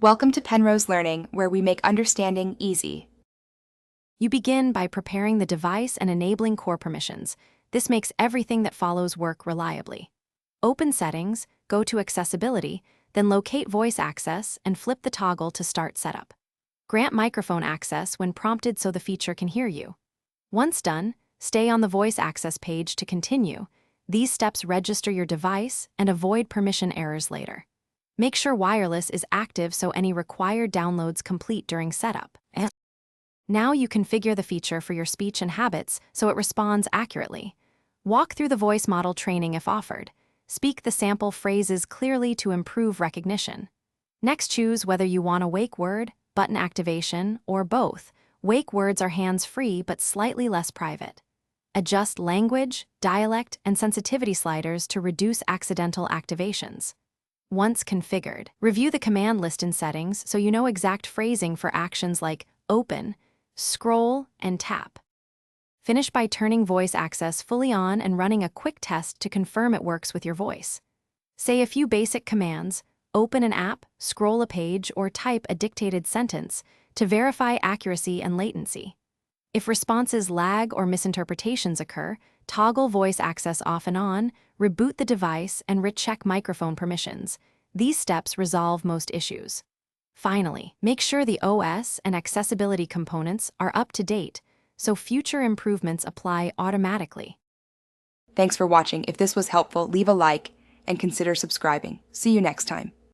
Welcome to Penrose Learning, where we make understanding easy. You begin by preparing the device and enabling core permissions. This makes everything that follows work reliably. Open Settings, go to Accessibility, then locate Voice Access and flip the toggle to Start Setup. Grant microphone access when prompted so the feature can hear you. Once done, stay on the Voice Access page to continue. These steps register your device and avoid permission errors later. Make sure wireless is active so any required downloads complete during setup. Now you configure the feature for your speech and habits so it responds accurately. Walk through the voice model training if offered. Speak the sample phrases clearly to improve recognition. Next, choose whether you want a wake word, button activation, or both. Wake words are hands-free but slightly less private. Adjust language, dialect, and sensitivity sliders to reduce accidental activations. Once configured, review the command list in settings so you know exact phrasing for actions like open, scroll, and tap. Finish by turning voice access fully on and running a quick test to confirm it works with your voice. Say a few basic commands, open an app, scroll a page, or type a dictated sentence to verify accuracy and latency. If responses lag or misinterpretations occur, toggle voice access off and on, reboot the device, and recheck microphone permissions. These steps resolve most issues. Finally, make sure the OS and accessibility components are up to date, so future improvements apply automatically. Thanks for watching. If this was helpful, leave a like and consider subscribing. See you next time.